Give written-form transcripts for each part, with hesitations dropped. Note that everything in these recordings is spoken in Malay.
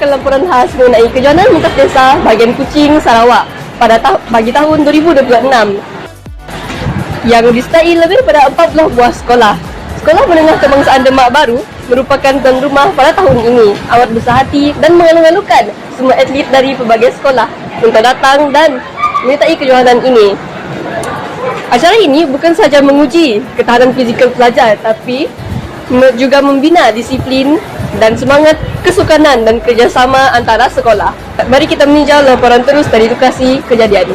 membawakan laporan khas mengenai kejohanan lintas desa bahagian Kuching, Sarawak pada bagi tahun 2026 yang disertai lebih daripada 40 buah sekolah. Sekolah Menengah Kebangsaan Demak Baru merupakan tuan rumah pada tahun ini. Amat besar hati dan mengalu-alukan semua atlet dari pelbagai sekolah untuk datang dan menyertai kejohanan ini. Acara ini bukan sahaja menguji ketahanan fizikal pelajar, tapi juga membina disiplin dan semangat kesukanan dan kerjasama antara sekolah. Mari kita meninjau laporan terus dari lokasi kejadian.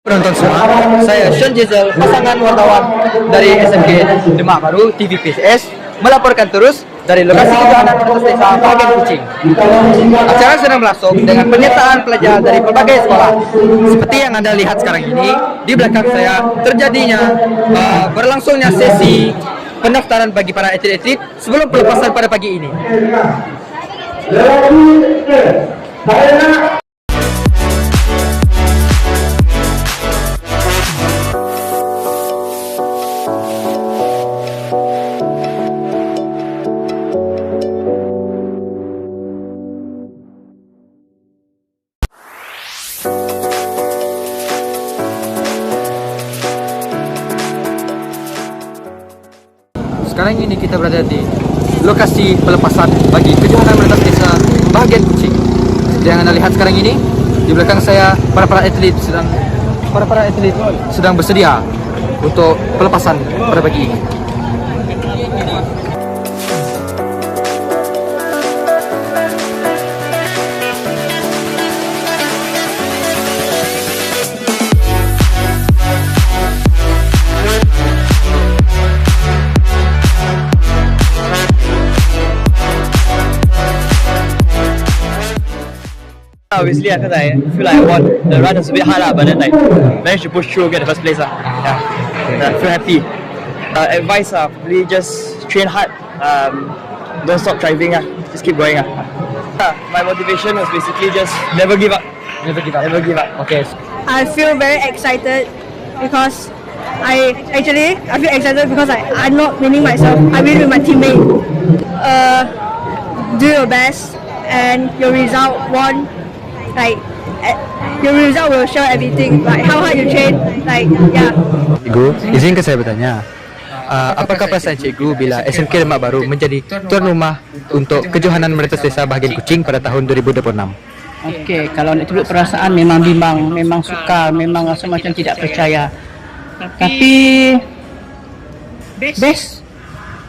Penonton semua, saya Sean Jizel, pasangan wartawan dari SMK Demak Baru TVPCS, melaporkan terus dari lokasi kejohanan lintas desa bahagian Kuching. Acara sedang berlangsung dengan penyertaan pelajar dari berbagai sekolah. Seperti yang Anda lihat sekarang ini, di belakang saya terjadinya berlangsungnya sesi pendaftaran bagi para atlet-atlet sebelum pelepasan pada pagi ini. Sekarang ini kita berada di lokasi pelepasan bagi kejohanan lintas desa bahagian Kuching. Yang anda lihat sekarang ini, di belakang saya para atlet sedang bersedia untuk pelepasan pada pagi ini. Obviously, because I feel like the run is a bit hard, but then like managed to push through, get the first place. I feel happy. Advice, really just train hard. Don't stop driving. Just keep going. My motivation was basically just never give up. Never give up. Never give up. Okay. I feel very excited because I feel excited because I'm not winning myself. I win with my teammate. Do your best and your result won. Like your result will show everything. Like how hard you train. Like yeah. Cikgu, izinkan saya bertanya. Apakah perasaan cikgu bila SMK Demak Baru menjadi tuan rumah untuk kejohanan lintas desa bahagian Kuching pada tahun 2026? Okey, kalau nak sebut perasaan memang bimbang, memang sukar, memang rasa macam tidak percaya. Tapi best.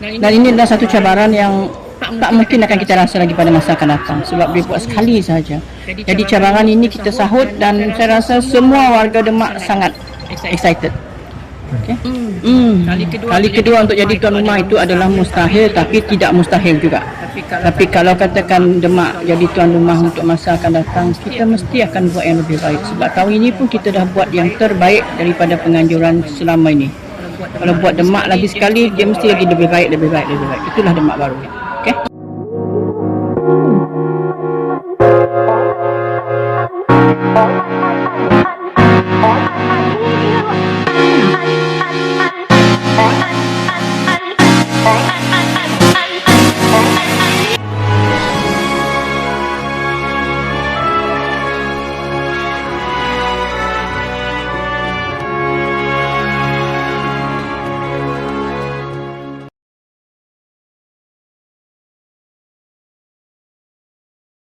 Dan ini adalah satu cabaran yang tak mungkin akan kita rasa lagi pada masa akan datang sebab dia buat sekali sahaja. Jadi cabaran ini kita sahut dan saya rasa semua warga Demak sangat excited. Okay. Kali kedua untuk jadi tuan rumah itu adalah mustahil tapi tidak mustahil juga. Tapi kalau katakan Demak jadi tuan rumah untuk masa akan datang, kita mesti akan buat yang lebih baik sebab tahun ini pun kita dah buat yang terbaik daripada penganjuran selama ini. Kalau buat Demak lagi sekali, dia mesti lagi lebih baik. Itulah Demak Baru. Okay?